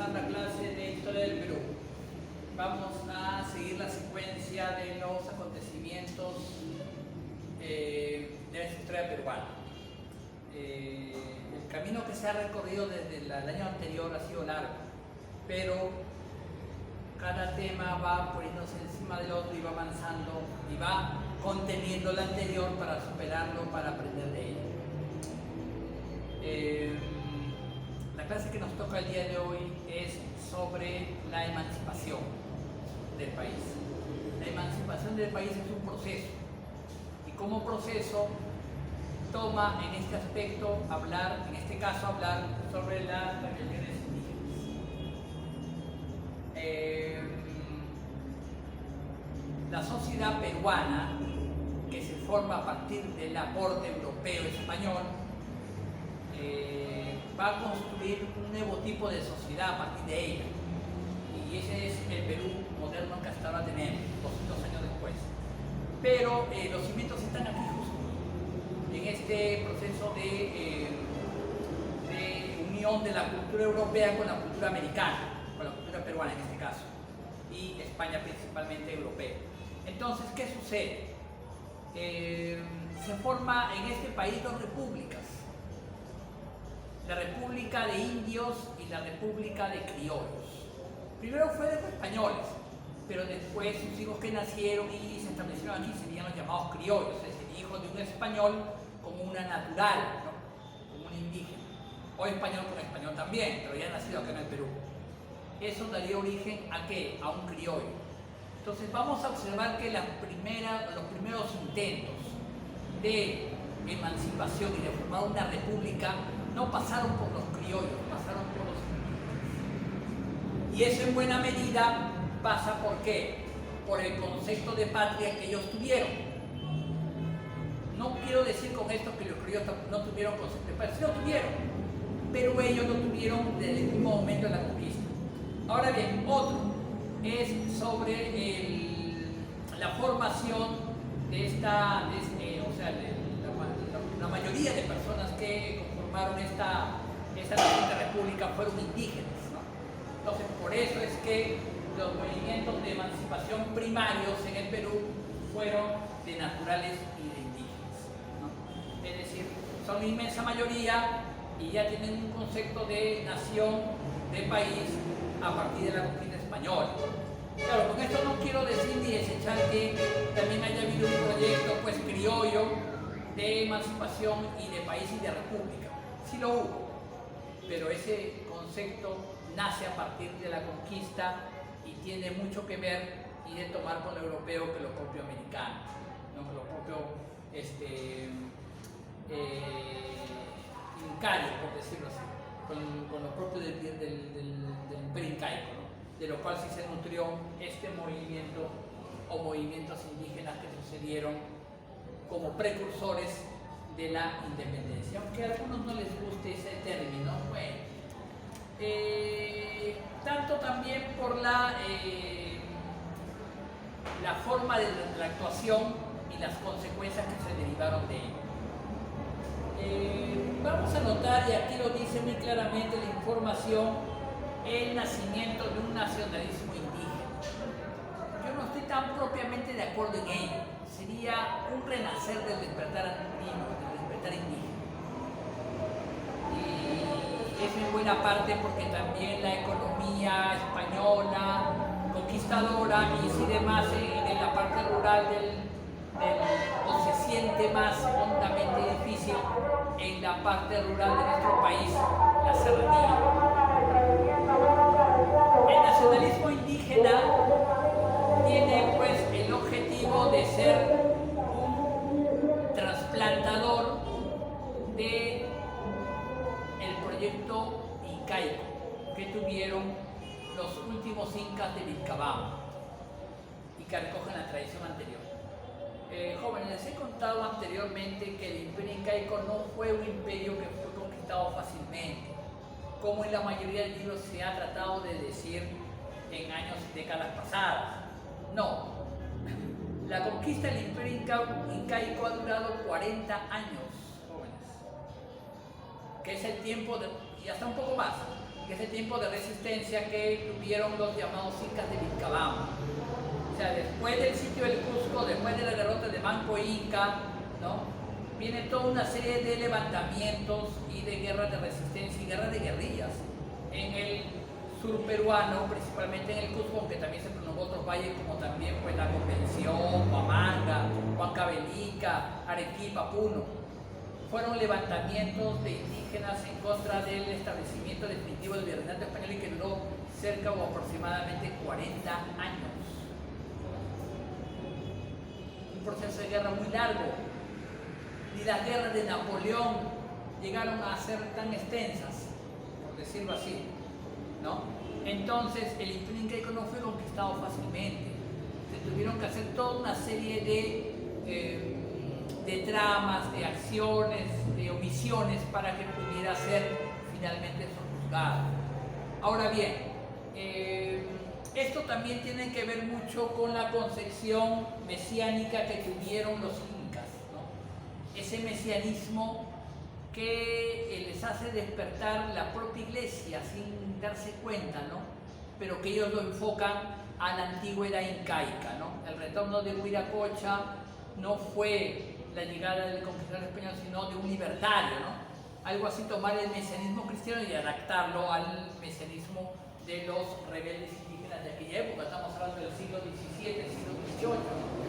comenzar la clase de Historia del Perú. Vamos a seguir la secuencia de los acontecimientos de la historia peruana. El camino que se ha recorrido desde el año anterior ha sido largo, pero cada tema va poniéndose encima del otro y va avanzando y va conteniendo el anterior para superarlo, para aprender de ello. La clase que nos toca el día de hoy es sobre la emancipación del país. La emancipación del país es un proceso y como proceso toma en este aspecto hablar, en este caso hablar sobre las rebeliones indígenas. La sociedad peruana, que se forma a partir del aporte europeo español, va a construir un nuevo tipo de sociedad a partir de ella. Y ese es el Perú moderno que hasta ahora tenemos, 200 años después. Pero los cimientos están aquí justo, en este proceso de unión de la cultura europea con la cultura americana, con la cultura peruana en este caso, y España principalmente europea. Entonces, ¿qué sucede? Se forma en este país dos repúblicas, la República de Indios y la República de Criollos. Primero fue de los españoles, pero después sus hijos que nacieron y se establecieron aquí serían los llamados criollos, es decir, hijos de un español con una natural, ¿no? Como un indígena, o español con español también, pero ya nacido acá en el Perú. Eso daría origen ¿a qué? A un criollo. Entonces vamos a observar que los primeros intentos de emancipación y de formar una república no pasaron por los criollos, pasaron por los indígenas. Y eso en buena medida pasa ¿por qué? Por el concepto de patria que ellos tuvieron. No quiero decir con esto que los criollos no tuvieron concepto de patria, sí lo tuvieron, pero ellos lo tuvieron desde el mismo momento de la conquista. Ahora bien, otro es sobre la formación de la mayoría de personas que conformaron esta reciente república fueron indígenas, ¿no? Entonces, por eso es que los movimientos de emancipación primarios en el Perú fueron de naturales y de indígenas, ¿no? Es decir, son la inmensa mayoría y ya tienen un concepto de nación, de país, a partir de la conquista española. Claro, con esto no quiero decir ni desechar que también haya habido un proyecto pues criollo de emancipación y de país y de república. Sí lo hubo, pero ese concepto nace a partir de la conquista y tiene mucho que ver y de tomar con lo europeo que lo propio americano, ¿no? Con lo propio incario, por decirlo así, con lo propio del imperio incaico, ¿no? De lo cual sí se nutrió este movimiento o movimientos indígenas que sucedieron como precursores de la independencia. Aunque a algunos no les guste ese término, bueno, tanto también por la forma de la actuación y las consecuencias que se derivaron de ello. Vamos a notar, y aquí lo dice muy claramente la información, el nacimiento de un nacionalismo indígena. Yo no estoy tan propiamente de acuerdo en ello. Sería un renacer del despertar andino, del despertar indígena. Y es en buena parte porque también la economía española, conquistadora, incide más en la parte rural o se siente más hondamente difícil en la parte rural de nuestro país, la serranía. El nacionalismo indígena tiene pues el objetivo de ser un trasplantador del proyecto incaico que tuvieron los últimos incas de Vilcabamba y que recogen la tradición anterior. Jóvenes, les he contado anteriormente que el imperio incaico no fue un imperio que fue conquistado fácilmente, como en la mayoría de libros se ha tratado de decir en años y décadas pasadas. No, la conquista del imperio incaico ha durado 40 años, jóvenes, que es el tiempo y hasta un poco más, que ese tiempo de resistencia que tuvieron los llamados incas de Vilcabamba. O sea, después del sitio del Cusco, después de la derrota de Manco Inca, ¿no? Viene toda una serie de levantamientos y de guerras de resistencia y guerras de guerrillas en el sur peruano, principalmente en el Cusco, aunque también se prolongó otros valles como también pues, la Convención, Huamanga, Huancavelica, Arequipa, Puno. Fueron levantamientos de indígenas en contra del establecimiento definitivo del virreinato español y que duró cerca o aproximadamente 40 años. Un proceso de guerra muy largo. Ni las guerras de Napoleón llegaron a ser tan extensas, por decirlo así, ¿no? Entonces el Imperio Incaico no fue conquistado fácilmente. Se tuvieron que hacer toda una serie de tramas, de acciones, de omisiones para que pudiera ser finalmente sojuzgado. Ahora bien, esto también tiene que ver mucho con la concepción mesiánica que tuvieron los incas, ¿no? Ese mesianismo que les hace despertar la propia iglesia sin darse cuenta, ¿no? Pero que ellos lo enfocan a la antigüedad incaica, ¿no? El retorno de Huiracocha no fue la llegada del conquistador español, sino de un libertario, ¿no? Algo así, tomar el mesianismo cristiano y adaptarlo al mesianismo de los rebeldes indígenas de aquella época. Estamos hablando del siglo XVII, siglo XVIII, ¿no?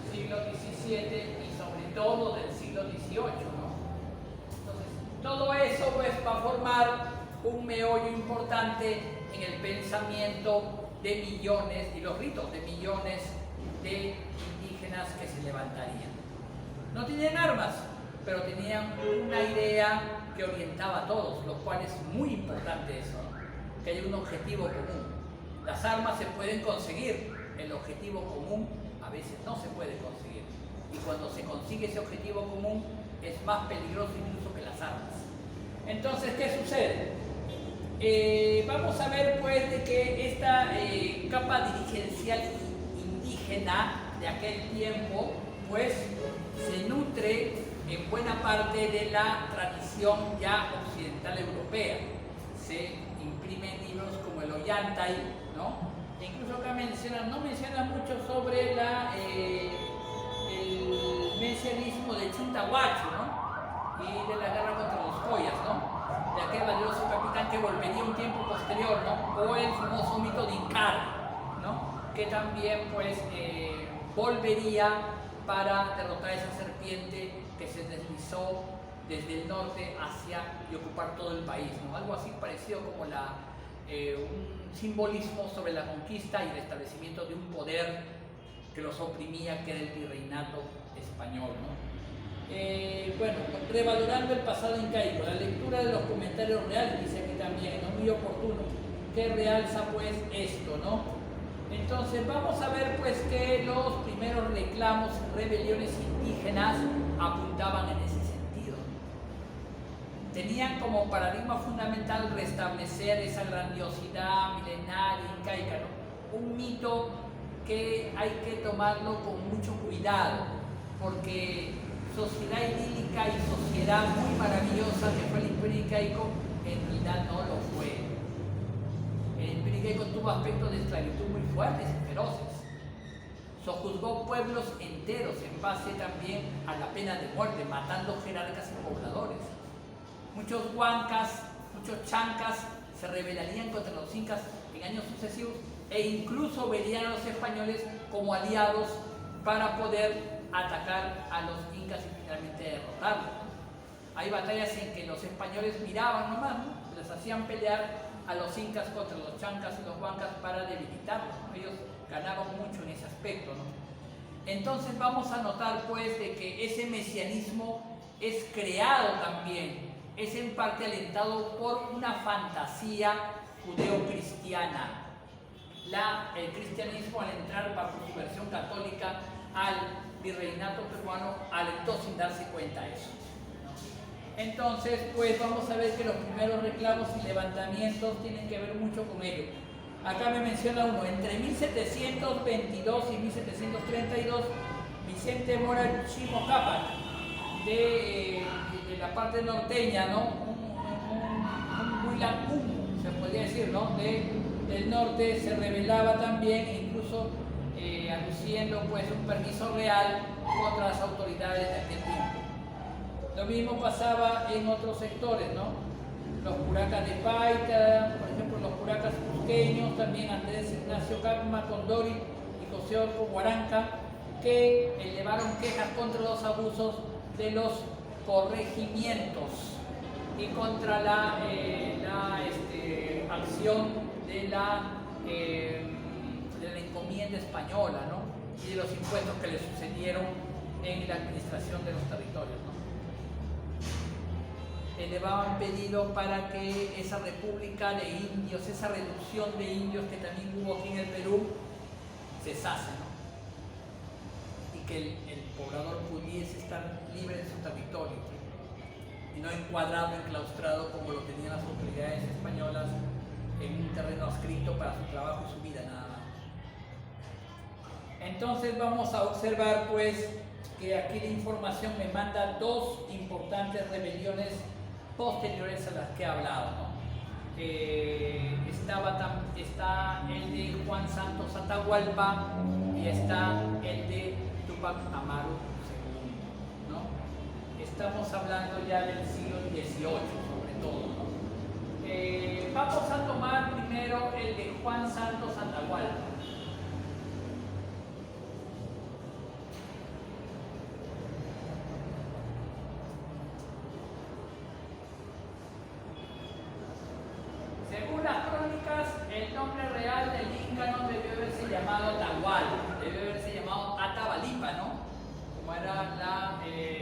Siglo XVII y sobre todo del siglo XVIII, ¿no? Entonces, todo eso pues va a formar un meollo importante en el pensamiento de millones y los ritos de millones de indígenas que se levantarían. No tenían armas, pero tenían una idea que orientaba a todos, lo cual es muy importante eso, ¿no? Que haya un objetivo común. Las armas se pueden conseguir, el objetivo común a veces no se puede conseguir. Y cuando se consigue ese objetivo común es más peligroso incluso que las armas. Entonces, ¿qué sucede? Vamos a ver pues de que esta capa dirigencial indígena de aquel tiempo pues se nutre en buena parte de la tradición ya occidental europea. Se imprimen libros como el Ollantay, ¿no? E incluso acá no menciona mucho sobre el mesianismo de Chintahuacho, ¿no? Y de la guerra contra los Collas, ¿no? De aquel valeroso capitán que volvería un tiempo posterior, ¿no? O el famoso mito de Incara, ¿no? Que también pues volvería para derrotar a esa serpiente que se deslizó desde el norte hacia y ocupar todo el país, ¿no? Algo así parecido como un simbolismo sobre la conquista y el establecimiento de un poder que los oprimía, que era el virreinato español, ¿no? Bueno, revalorando el pasado incaico, la lectura de los comentarios reales, dice aquí también, ¿no? Muy oportuno, que realza pues esto, ¿no? Entonces vamos a ver pues que los primeros reclamos, rebeliones indígenas apuntaban en ese sentido. Tenían como paradigma fundamental restablecer esa grandiosidad milenaria incaica, ¿no? Un mito que hay que tomarlo con mucho cuidado, porque sociedad idílica y sociedad muy maravillosa que fue el Imperio Incaico, en realidad no lo fue. El Imperio Incaico tuvo aspectos de esclavitud muy fuertes y feroces. Sojuzgó pueblos enteros en base también a la pena de muerte, matando jerarcas y pobladores. Muchos huancas, muchos chancas se rebelarían contra los incas en años sucesivos e incluso verían a los españoles como aliados para poder atacar a los incas y finalmente derrotarlos. Hay batallas en que los españoles miraban nomás, ¿no? Les hacían pelear a los incas contra los chancas y los huancas para debilitarlos, ¿no? Ellos ganaban mucho en ese aspecto, ¿no? Entonces vamos a notar pues de que ese mesianismo es creado también, es en parte alentado por una fantasía judeo-cristiana. El cristianismo, al entrar bajo su versión católica al virreinato peruano, alentó sin darse cuenta eso, ¿no? Entonces pues vamos a ver que los primeros reclamos y levantamientos tienen que ver mucho con ello. Acá me menciona uno: entre 1722 y 1732 Vicente Mora Chimo Cápac de la parte norteña, ¿no? Un muy capitán Humo, se podría decir, ¿no? Del norte se rebelaba también, incluso aduciendo pues un permiso real contra las autoridades de aquel tiempo. Lo mismo pasaba en otros sectores, ¿no? Los curacas de Paita, por ejemplo, los curacas cusqueños, también Andrés Ignacio Capma Condori y José Orco Guaranca, que elevaron quejas contra los abusos de los corregimientos y contra la acción de la encomienda española, ¿no? Y de los impuestos que le sucedieron en la administración de los territorios, ¿no? Elevaban pedido para que esa república de indios, esa reducción de indios que también hubo aquí en el Perú, cesase, ¿no? Y que el poblador pudiese estar libre de su territorio, ¿sí? Y no encuadrado, enclaustrado como lo tenían las autoridades españolas en un terreno adscrito para su trabajo y su vida, nada más. Entonces vamos a observar pues que aquí la información me manda dos importantes rebeliones posteriores a las que he hablado, ¿no? Está el de Juan Santos Atahualpa y está el de Túpac Amaru II, ¿no? Estamos hablando ya del siglo XVIII sobre todo, ¿no? Vamos a tomar primero el de Juan Santos Atahualpa. Según las crónicas, el nombre real del Inca no debió haberse llamado Atahualpa, debió haberse llamado Atabalipa, ¿no? Como era la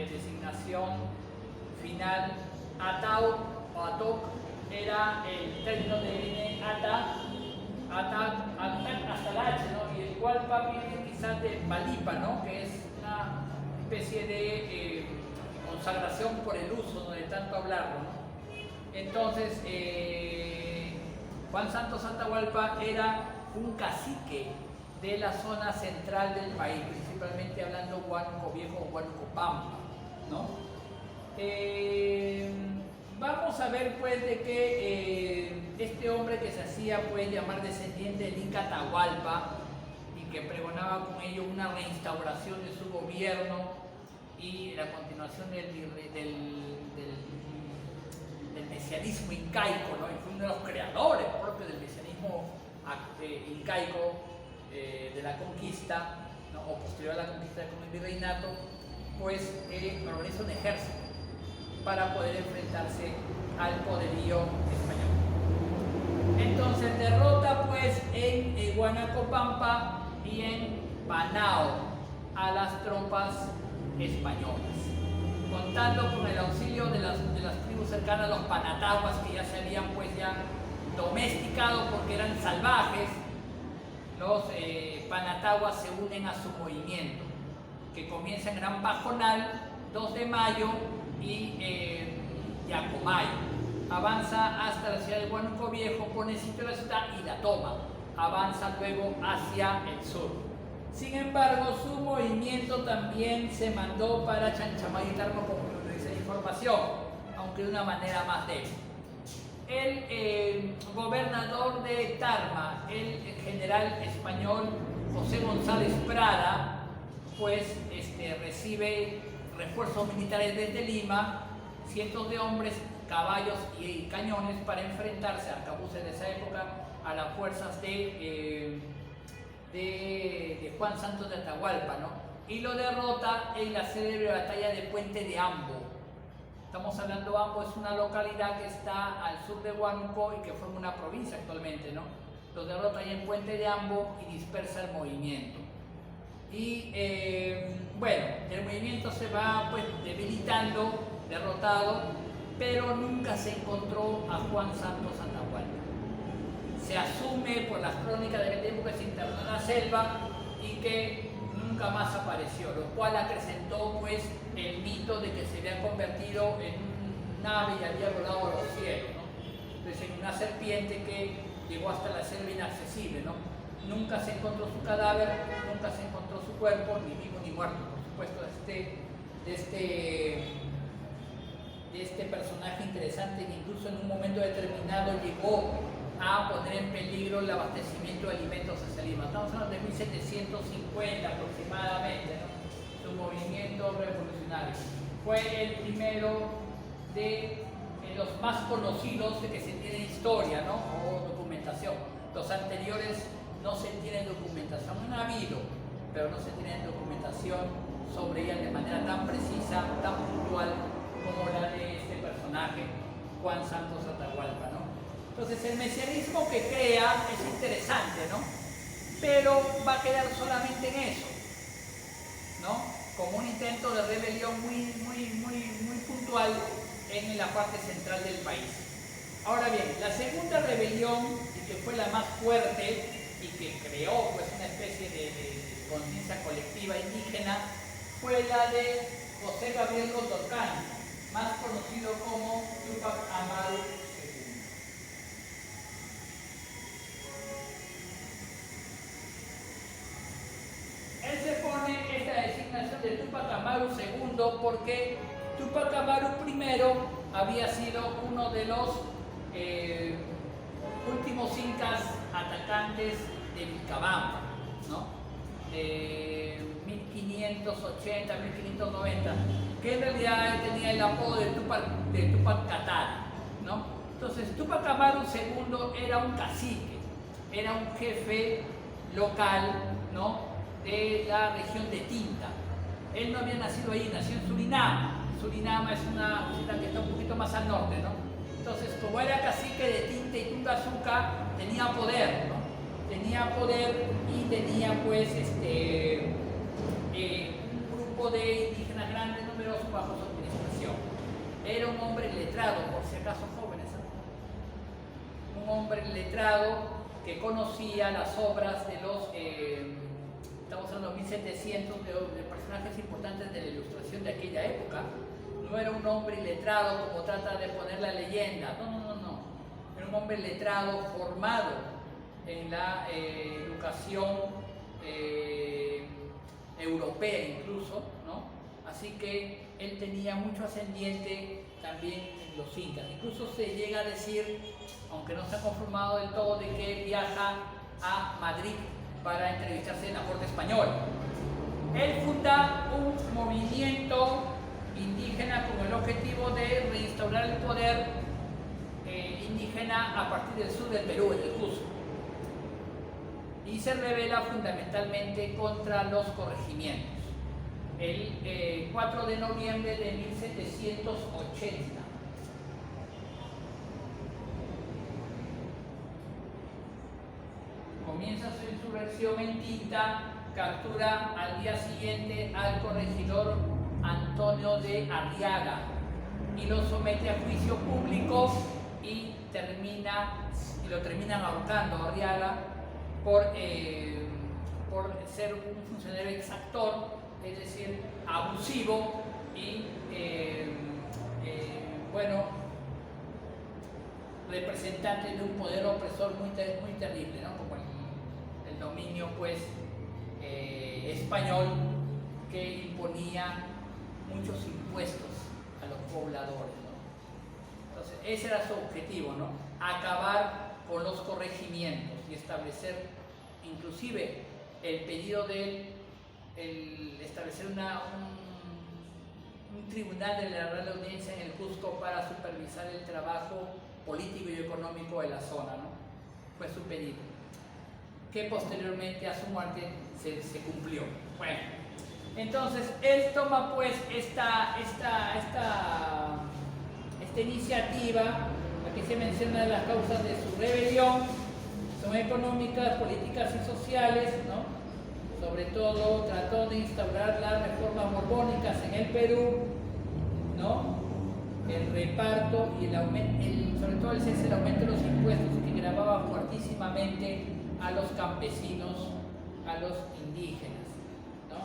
designación final. Atau o Atoc era el término de viene hasta la H, ¿no? Y el Hualpa viene quizás de Balipa, ¿no? Que es una especie de consagración por el uso, ¿no? De tanto hablarlo, ¿no? Entonces, Juan Santos Atahualpa era un cacique de la zona central del país, principalmente hablando Huánuco Viejo o Huánuco Pampa, ¿no? Vamos a ver pues de que este hombre que se hacía pues llamar descendiente del Inca Atahualpa y que pregonaba con ello una reinstauración de su gobierno y la continuación del mesianismo incaico, ¿no? Y fue uno de los creadores propios del mesianismo incaico de la conquista, ¿no? O posterior a la conquista con el virreinato, pues organiza un ejército para poder enfrentarse al poderío español. Entonces derrota pues en Huanacopampa y en Banao a las tropas españolas, contando con el auxilio de las tribus cercanas, los panataguas, que ya se habían pues ya domesticado porque eran salvajes. Los panataguas se unen a su movimiento, que comienza en Gran Pajonal, 2 de mayo y Yacomayo. Avanza hasta la ciudad de Huánuco Viejo, pone sitio a la ciudad y la toma. Avanza luego hacia el sur. Sin embargo, su movimiento también se mandó para Chanchamay y Tarma, como nos dice la información, aunque de una manera más débil. El gobernador de Tarma, el general español José González Prada, pues recibe refuerzos militares desde Lima, cientos de hombres, caballos y cañones para enfrentarse, arcabuces de esa época, a las fuerzas de Juan Santos de Atahualpa, ¿no? Y lo derrota en la célebre batalla de Puente de Ambo. Estamos hablando, Ambo es una localidad que está al sur de Huánuco y que forma una provincia actualmente, ¿no? Lo derrota ahí en Puente de Ambo y dispersa el movimiento. Y bueno, el movimiento se va pues debilitando, derrotado, pero nunca se encontró a Juan Santos Atahualpa. Se asume por las crónicas de aquel tiempo que se internó en la selva y que nunca más apareció, lo cual acrecentó pues el mito de que se había convertido en un ave y había volado a los cielos, ¿no? Entonces, en una serpiente que llegó hasta la selva inaccesible, ¿no? Nunca se encontró su cadáver, nunca se encontró su cuerpo, ni vivo ni muerto, por supuesto, de de este personaje interesante que incluso en un momento determinado llegó a poner en peligro el abastecimiento de alimentos hacia Lima. Estamos hablando de 1750 aproximadamente, ¿no? Su movimiento revolucionario. Fue el primero de los más conocidos que se tiene historia, ¿no? O documentación. Los anteriores no se tiene documentación, no ha habido, pero no se tiene documentación sobre ella de manera tan precisa, tan puntual como la de este personaje, Juan Santos Atahualpa, ¿no? Entonces el mesianismo que crea es interesante, ¿no? Pero va a quedar solamente en eso, ¿no? Como un intento de rebelión muy puntual en la parte central del país. Ahora bien, la segunda rebelión, y que fue la más fuerte y que creó pues una especie de conciencia colectiva indígena, fue la de José Gabriel Condorcanqui, más conocido como Túpac Amaru II. Él se pone esta designación de Túpac Amaru II porque Túpac Amaru I había sido uno de los últimos incas atacantes de Vilcabamba, ¿no? De 1580, 1590, que en realidad tenía el apodo de Túpac Katari, ¿no? Entonces Túpac Amaru II era un cacique, era un jefe local, ¿no? De la región de Tinta. Él no había nacido ahí, nació en Surinam. Surinam es una ciudad que está un poquito más al norte, ¿no? Entonces, como era cacique de Tinta y Tungazuca, tenía poder, ¿no? Tenía poder y tenía pues un grupo de indígenas grandes, numerosos, bajo su administración. Era un hombre letrado, por si acaso jóvenes, ¿no? Un hombre letrado que conocía las obras de los, estamos hablando de 1700, de personajes importantes de la ilustración de aquella época. No era un hombre letrado como trata de poner la leyenda, no. Era un hombre letrado, formado en la educación europea incluso, ¿no? Así que él tenía mucho ascendiente también en los incas. Incluso se llega a decir, aunque no se ha confirmado del todo, de que él viaja a Madrid para entrevistarse en la corte española. Él funda un movimiento indígena con el objetivo de reinstaurar el poder indígena a partir del sur del Perú, en el Cusco. Y se revela fundamentalmente contra los corregimientos. El 4 de noviembre de 1780. Comienza su insurrección en Tinta, captura al día siguiente al corregidor Antonio de Arriaga y lo somete a juicio público y lo terminan ahorcando a Arriaga por ser un funcionario exactor, es decir, abusivo y representante de un poder opresor muy terrible, ¿no? Como el dominio pues español, que imponía muchos impuestos a los pobladores, ¿no? Entonces ese era su objetivo, ¿no? Acabar con los corregimientos y establecer inclusive el pedido de establecer un tribunal de la Real Audiencia en el Cusco para supervisar el trabajo político y económico de la zona, ¿no? Fue su pedido, que posteriormente a su muerte se cumplió. Bueno, entonces él toma pues esta iniciativa. Aquí se menciona las causas de su rebelión, son económicas, políticas y sociales, ¿no? Sobre todo trató de instaurar las reformas borbónicas en el Perú, ¿no? El reparto y el aumento, sobre todo el aumento de los impuestos que gravaban fuertísimamente a los campesinos, a los indígenas, ¿no?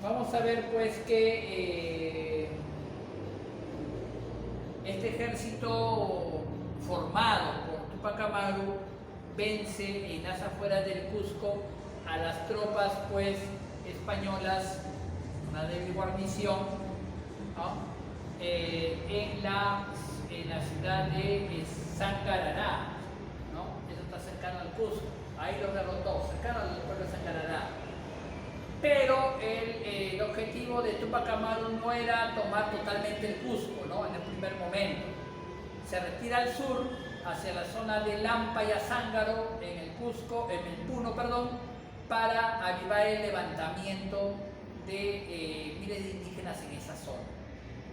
Vamos a ver pues que este ejército formado por Túpac Amaru vence en las afueras del Cusco a las tropas pues españolas, una débil guarnición, ¿no? En la ciudad de Sangarará, ¿no? Eso está cercano al Cusco, ahí lo derrotó, cercano al pueblo de Sangarará. Pero el objetivo de Túpac Amaru no era tomar totalmente el Cusco, ¿no? En el primer momento. Se retira al sur, hacia la zona de Lampa y Azángaro, en el Puno, para avivar el levantamiento de miles de indígenas en esa zona.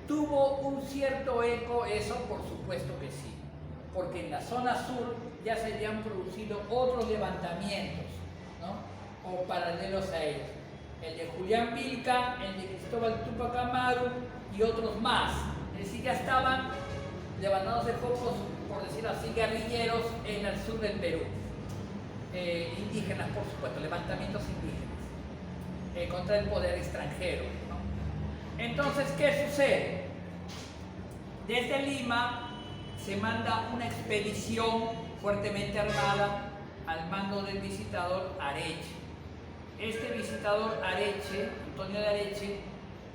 ¿Tuvo un cierto eco eso? Por supuesto que sí, porque en la zona sur ya se habían producido otros levantamientos, ¿no? O paralelos a ellos. El de Julián Vilca, el de Cristóbal Túpac Amaru y otros más. Es decir, ya estaban levantándose focos, por decirlo así, guerrilleros en el sur del Perú. Indígenas, por supuesto, levantamientos indígenas contra el poder extranjero, ¿no? Entonces, ¿qué sucede? Desde Lima se manda una expedición fuertemente armada al mando del visitador Areche. Este visitador Areche, Antonio de Areche,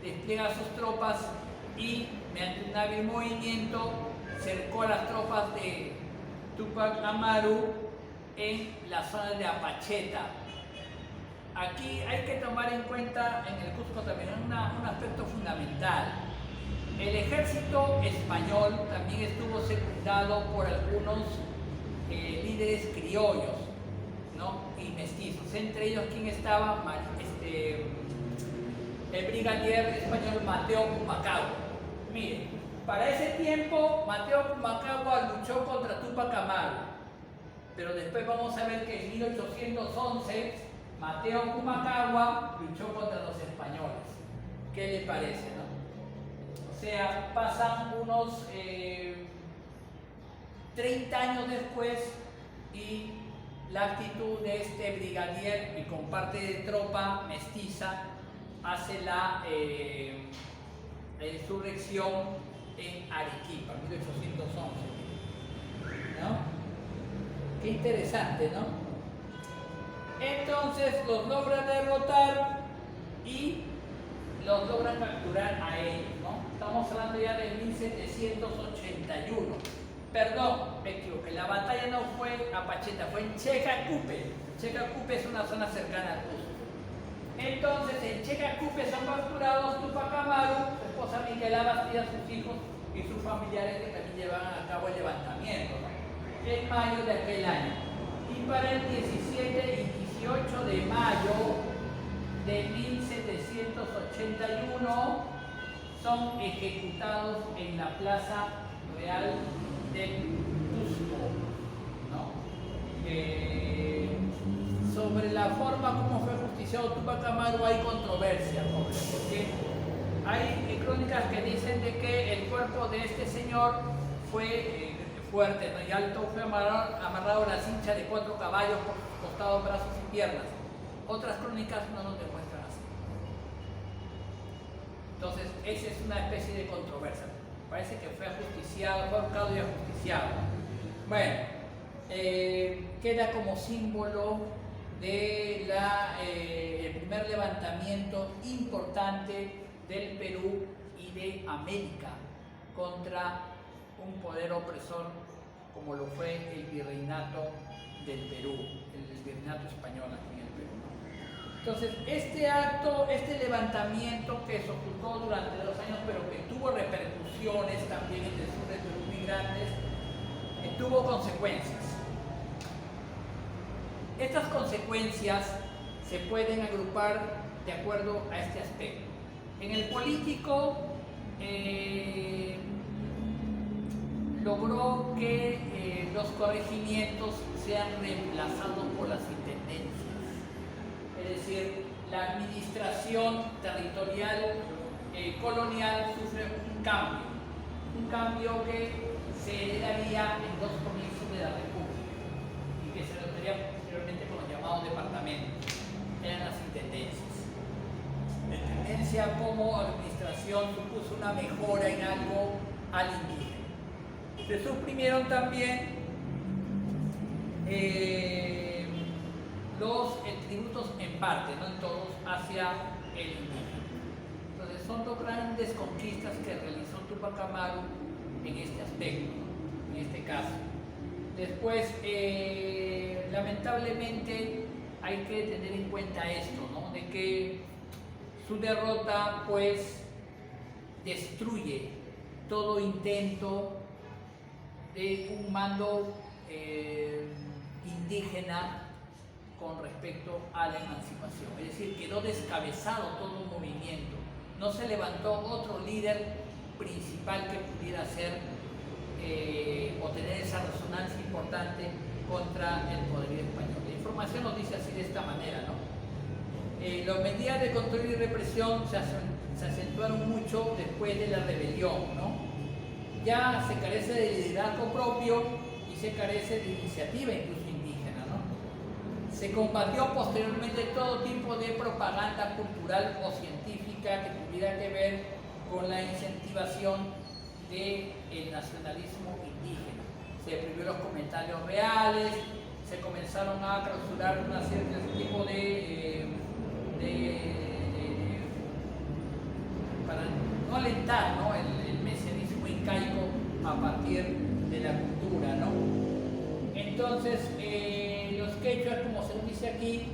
despliega sus tropas y, mediante un hábil movimiento, cercó a las tropas de Túpac Amaru en la zona de Apacheta. Aquí hay que tomar en cuenta, en el Cusco también, un aspecto fundamental. El ejército español también estuvo secundado por algunos líderes criollos, ¿no? Y mestizos. Entre ellos, ¿quién estaba? El brigadier español Mateo Pumacahua. Miren, para ese tiempo Mateo Pumacahua luchó contra Túpac Amaru, pero después vamos a ver que en 1811 Mateo Pumacahua luchó contra los españoles. ¿Qué le parece, no? O sea, pasan unos 30 años después y la actitud de este brigadier y con parte de tropa mestiza hace la insurrección en Arequipa, 1811. ¿No? Qué interesante, ¿no? Entonces los logran derrotar y los logran capturar a ellos, ¿no? Estamos hablando ya de 1781. Perdón, me equivoqué, la batalla no fue a Pacheta, fue en Checacupe. Checacupe es una zona cercana al Cusco. Entonces en Checacupe son capturados Túpac Amaru, su esposa Micaela Bastida, sus hijos y sus familiares que también llevan a cabo el levantamiento, ¿no? En mayo de aquel año. Y para el 17 y 18 de mayo de 1781 son ejecutados en la Plaza Real del Cusco, ¿no? Sobre la forma como fue justiciado Túpac Amaru hay controversia, porque hay crónicas que dicen de que el cuerpo de este señor fue fuerte, ¿no? Y alto, fue amarrado a la cincha de 4 caballos por sus costados, brazos y piernas. Otras crónicas no nos demuestran así. Entonces, esa es una especie de controversia. Parece que fue ajusticiado, fue ahorcado y ajusticiado. Bueno, queda como símbolo de el primer levantamiento importante del Perú y de América contra un poder opresor como lo fue el virreinato del Perú, el virreinato español aquí en el Perú, ¿no? Entonces, este acto, este levantamiento que se ocultó durante 2 años, pero que tuvo repercusiones también en el sur del Perú muy grandes, tuvo consecuencias. Estas consecuencias se pueden agrupar de acuerdo a este aspecto. En el político, logró que los corregimientos sean reemplazados por las intendencias. Es decir, la administración territorial colonial sufre un cambio que se heredaría en 2 comienzos de la República y que se lograría posteriormente con los llamados departamentos, eran las intendencias. La intendencia como administración supuso una mejora en algo al indígena. Se suprimieron también los tributos en parte, no en todos, hacia el indígena. Entonces son dos grandes conquistas que realizó Túpac Amaru en este aspecto, ¿no? En este caso. Después, lamentablemente, hay que tener en cuenta esto, ¿no? De que su derrota, pues, destruye todo intento de un mando indígena con respecto a la emancipación. Es decir, quedó descabezado todo un movimiento. No se levantó otro líder principal que pudiera ser o tener esa resonancia importante contra el poderío español. La información nos dice así de esta manera, ¿no? Las medidas de control y represión se acentuaron mucho después de la rebelión, ¿no? Ya se carece de liderazgo propio y se carece de iniciativa incluso indígena, ¿no? Se combatió posteriormente todo tipo de propaganda cultural o científica que tuviera que ver con la incentivación del nacionalismo indígena. Se prohibió los comentarios reales, se comenzaron a clausurar una cierta tipo para no alentar, ¿no? el mesianismo incaico a partir de la cultura, ¿no? Entonces, los quechuas, como se dice aquí,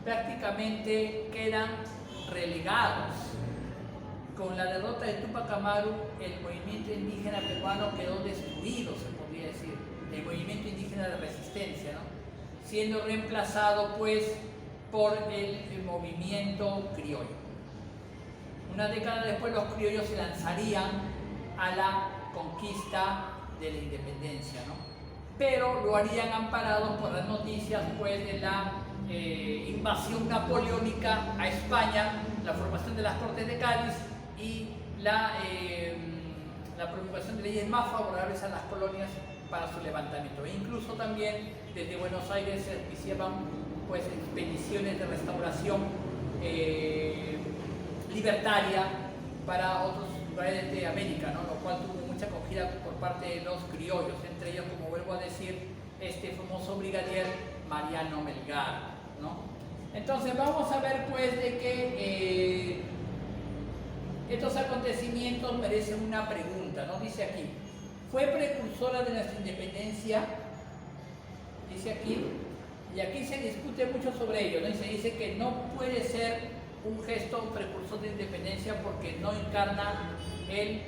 prácticamente quedan relegados. Con la derrota de Túpac Amaru, el movimiento indígena peruano quedó destruido, se podría decir, el movimiento indígena de resistencia, ¿no? Siendo reemplazado, pues, por el movimiento criollo. Una década después, los criollos se lanzarían a la conquista de la independencia, ¿no? Pero lo harían amparados por las noticias, pues, de la invasión napoleónica a España, la formación de las Cortes de Cádiz y la promulgación de leyes más favorables a las colonias para su levantamiento. E incluso también desde Buenos Aires se iniciaban, pues, expediciones de restauración libertaria para otros lugares de América, ¿no? Lo cual tuvo mucha acogida por parte de los criollos, entre ellos, como vuelvo a decir, este famoso brigadier Mariano Melgar, ¿no? Entonces vamos a ver, pues, de que estos acontecimientos merecen una pregunta, ¿no? Dice aquí, ¿fue precursora de nuestra independencia? Dice aquí, y aquí se discute mucho sobre ello, ¿no? Y se dice que no puede ser un gesto precursor de independencia porque no encarna el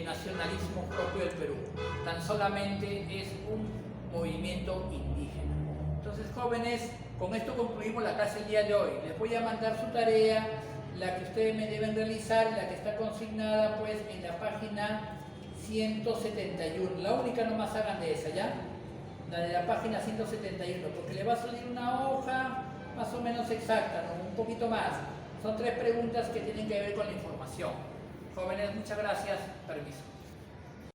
nacionalismo propio del Perú, tan solamente es un movimiento indígena. Entonces, jóvenes, con esto concluimos la clase el día de hoy. Les voy a mandar su tarea, la que ustedes me deben realizar, la que está consignada, pues, en la página 171. La única, nomás hagan de esa, ¿ya? La de la página 171, porque le va a salir una hoja más o menos exacta, ¿no? Un poquito más. Son 3 preguntas que tienen que ver con la información. Jóvenes, muchas gracias. Permiso.